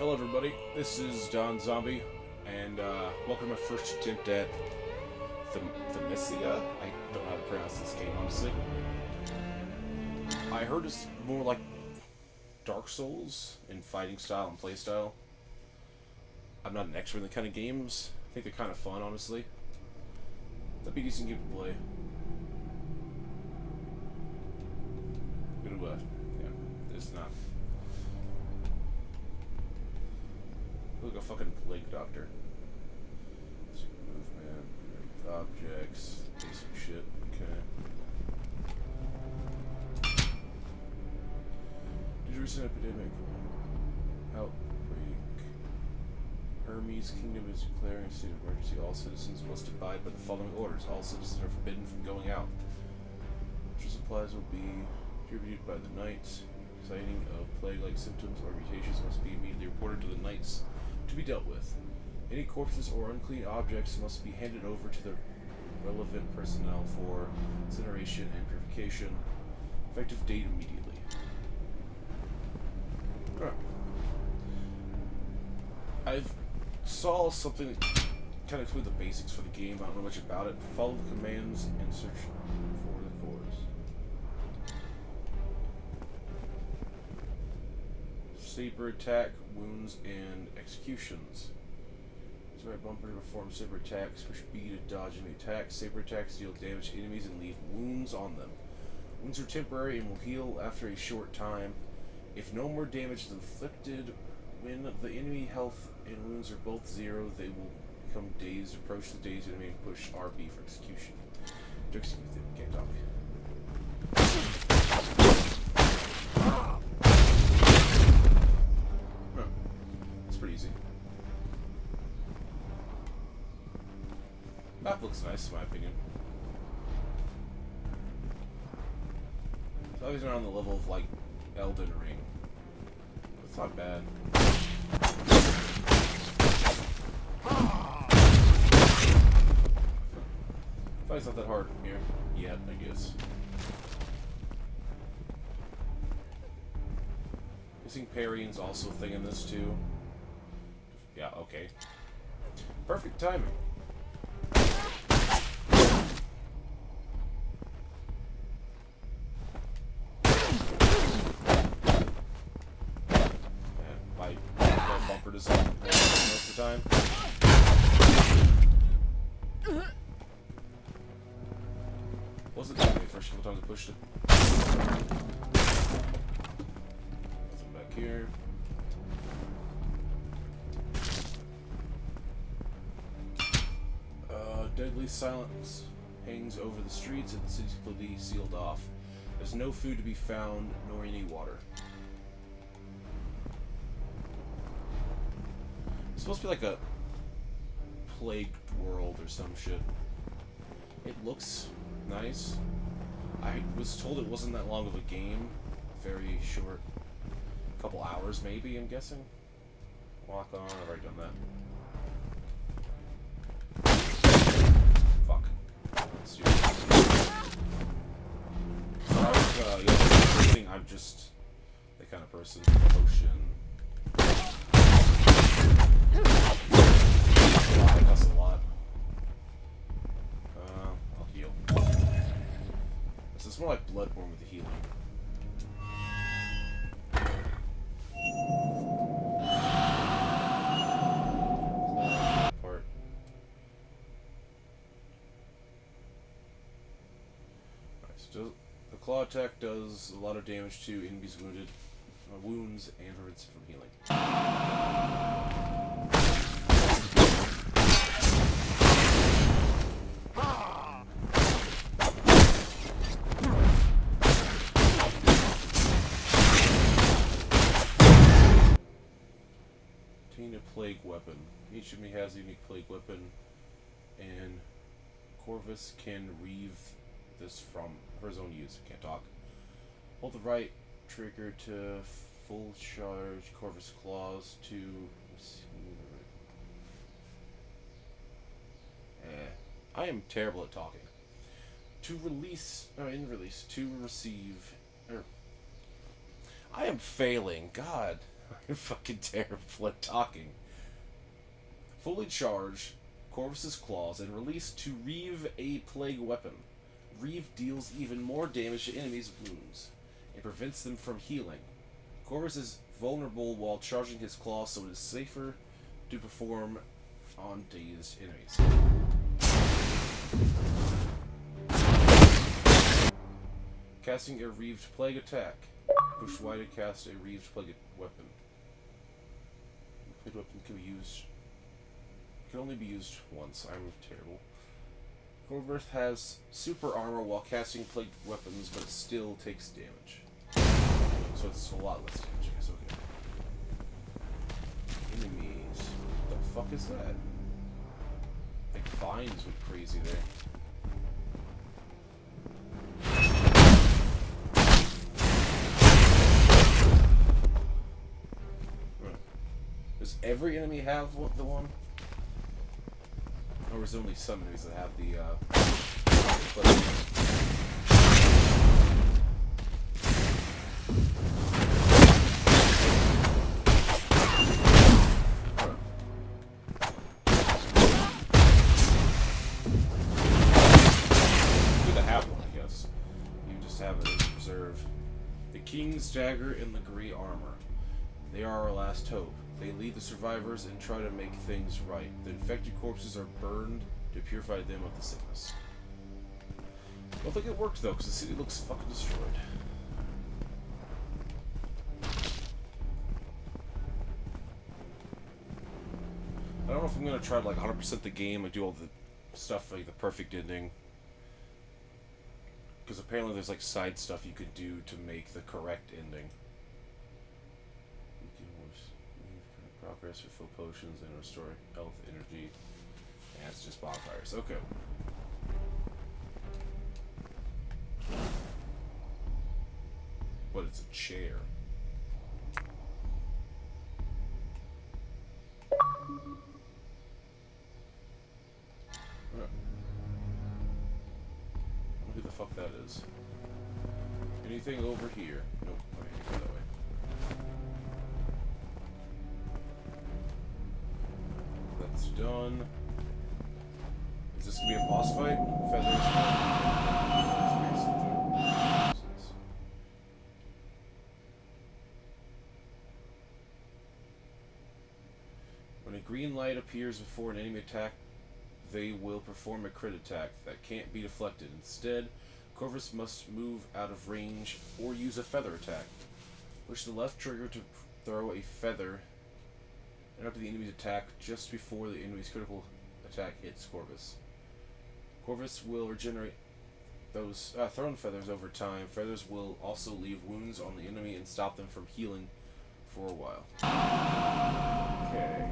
Hello everybody, this is Don Zombie, and welcome to my first attempt at Thymesia. I don't know how to pronounce this game, honestly. I heard it's more like Dark Souls in fighting style and play style. I'm not an expert in the kind of games. I think they're kind of fun, honestly. That'd be a decent game to play. Yeah, it's not. Look, a fucking plague doctor. Movement, objects, basic shit. Okay. Did you recent epidemic? Outbreak. Hermes Kingdom is declaring a state of emergency. All citizens must abide by the following orders. All citizens are forbidden from going out. Extra supplies will be distributed by the knights. Sighting of plague-like symptoms or mutations must be immediately reported to the knights to be dealt with. Any corpses or unclean objects must be handed over to the relevant personnel for incineration and purification. Effective date immediately. Alright. I've saw something that kind of include the basics for the game. I don't know much about it. Follow the commands and search for the cores. Saber attack, wounds, and executions. Use the right bumper to perform saber attacks, push B to dodge enemy attacks. Saber attacks deal damage to enemies and leave wounds on them. Wounds are temporary and will heal after a short time. If no more damage is inflicted, when the enemy health and wounds are both zero, they will become dazed. Approach the dazed enemy and push RB for execution. To execute them, can't talk. Pretty easy. That looks nice, in my opinion. It's always not on the level of, like, Elden Ring. It's not bad. It's not that hard here yet, I guess. Missing parrying's also a thing in this, too. Yeah, okay. Perfect timing. My bumper does that most of the time. Wasn't that the first couple times I pushed it? Nothing back here. Deadly silence hangs over the streets and the city's completely sealed off. There's no food to be found, nor any water. It's supposed to be like a plagued world or some shit. It looks nice. I was told it wasn't that long of a game. Very short. Couple hours maybe, I'm guessing. Walk on, I've already done that. I'm just the kind of person. Potion. I cuss a lot. I'll heal. So it's more like Bloodborne with the healing. Part. Alright, so the claw attack does a lot of damage to enemies wounds and prevents from healing. Obtain a plague weapon. Each enemy has a unique plague weapon, and Corvus can reave this for his own use. Can't talk. Hold the right trigger to full charge Corvus claws to I am terrible at talking. To release, to receive, I am failing. God, I'm fucking terrible at talking. Fully charged, Corvus's claws and released to reeve a plague weapon. Reeve deals even more damage to enemies' wounds and prevents them from healing. Corvus is vulnerable while charging his claws, so it is safer to perform on dazed enemies. Casting a reeved plague attack. Push Y to cast a reeved plague weapon. The plague weapon can only be used once. I'm terrible. Corvus has super armor while casting plague weapons, but it still takes damage. So it's a lot less damage, I guess. Okay. Enemies. What the fuck is that? Like vines went crazy there. Does every enemy have the one? Or is there only some enemies that have the, good to have one, I guess. You just have it as a reserve. The King's Dagger and the Grey Armor. They are our last hope. They lead the survivors and try to make things right. The infected corpses are burned to purify them of the sickness. I don't think it worked though, because the city looks fucking destroyed. I don't know if I'm gonna try to like 100% the game and do all the stuff like the perfect ending. Because apparently there's like side stuff you could do to make the correct ending. Progress, refill potions, and restore health, energy. Yeah, it's just bonfires. Okay. But it's a chair. Right. I don't know who the fuck that is. Anything over here? Nope. Okay, go that way. That's done. Is this gonna be a boss fight? Feathers. When a green light appears before an enemy attack, they will perform a crit attack that can't be deflected. Instead, Corvus must move out of range or use a feather attack. Push the left trigger to throw a feather after the enemy's attack just before the enemy's critical attack hits Corvus. Corvus will regenerate those thrown feathers over time. Feathers will also leave wounds on the enemy and stop them from healing for a while. Okay.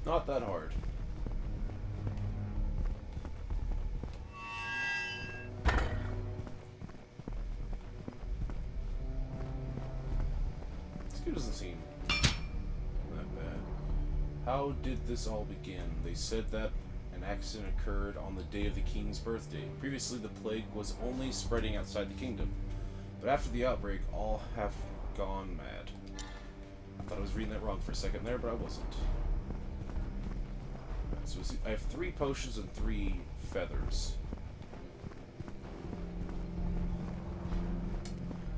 Not that hard. This game doesn't seem that bad. How did this all begin? They said that an accident occurred on the day of the king's birthday. Previously, the plague was only spreading outside the kingdom. But after the outbreak, all have gone mad. I thought I was reading that wrong for a second there, but I wasn't. So I have 3 potions and 3 feathers.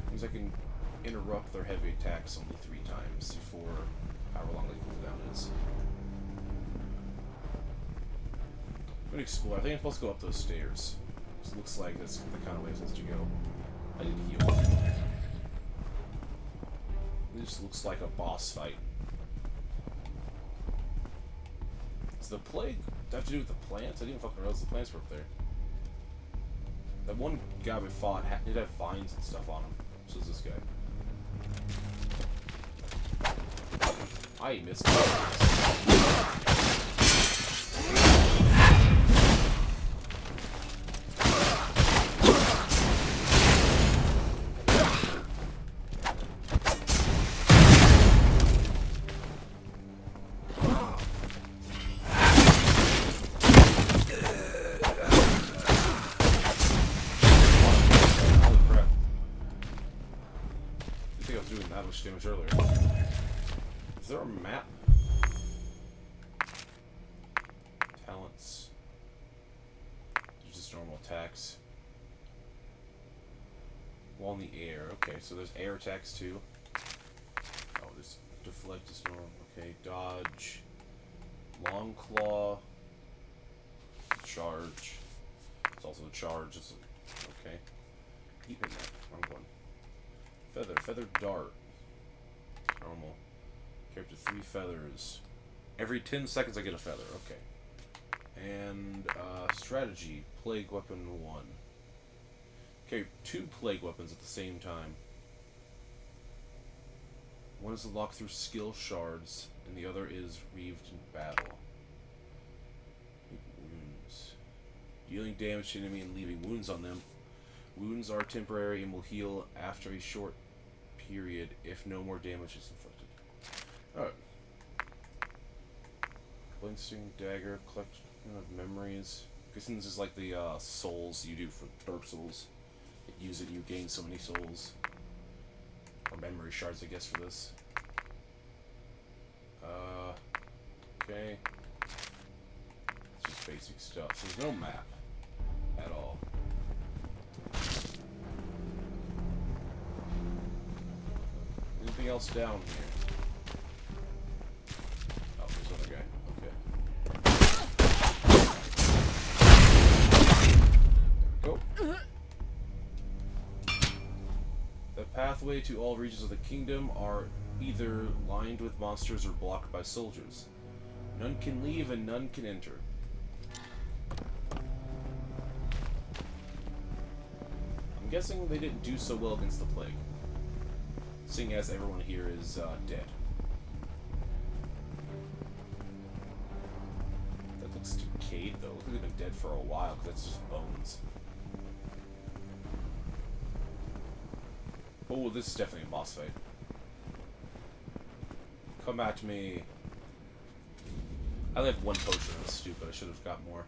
Means I can interrupt their heavy attacks only 3 times for however long the cooldown is. I'm gonna explore. I think I'm supposed to go up those stairs. It looks like that's the kind of way I'm supposed to go. I need to heal. It just looks like a boss fight. Does the plague have to do with the plants? I didn't fucking realize the plants were up there. That one guy we fought did have vines and stuff on him. So is this guy. I missed. Damage earlier. Is there a map? Talents. Just normal attacks. While in the air. Okay, so there's air attacks too. Oh, this deflect is normal. Okay, dodge. Long claw. Charge. It's also a charge. It's okay. Keep it there. Wrong one. Feather. Feather dart. Normal. Character 3 feathers. Every 10 seconds I get a feather. Okay. And strategy. Plague weapon 1. Okay, 2 plague weapons at the same time. One is unlocked through skill shards, and the other is reaved in battle. Wounds. Dealing damage to enemy and leaving wounds on them. Wounds are temporary and will heal after a short period if no more damage is inflicted. Alright. Blinsting dagger, collection of memories. I guess this is like the souls you do for Dark Souls. You use it, you gain so many souls. Or memory shards, I guess, for this. Okay. It's just basic stuff. So there's no map at all. Anything else down here? Oh, there's another guy. Okay. There we go. The pathway to all regions of the kingdom are either lined with monsters or blocked by soldiers. None can leave and none can enter. I'm guessing they didn't do so well against the plague, seeing as everyone here is dead. That looks decayed, though. Looks like they've been dead for a while, because that's just bones. Oh, this is definitely a boss fight. Come at me. I only have 1 potion, that's stupid. I should have got more.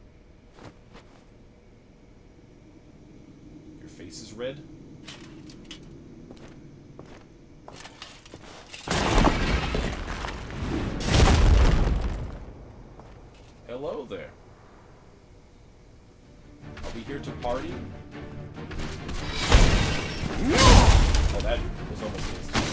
Your face is red? Hello there. I'll be here to party. Oh, that was almost instant.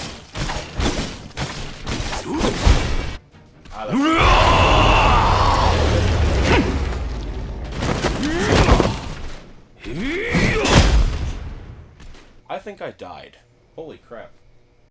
I think I died. Holy crap.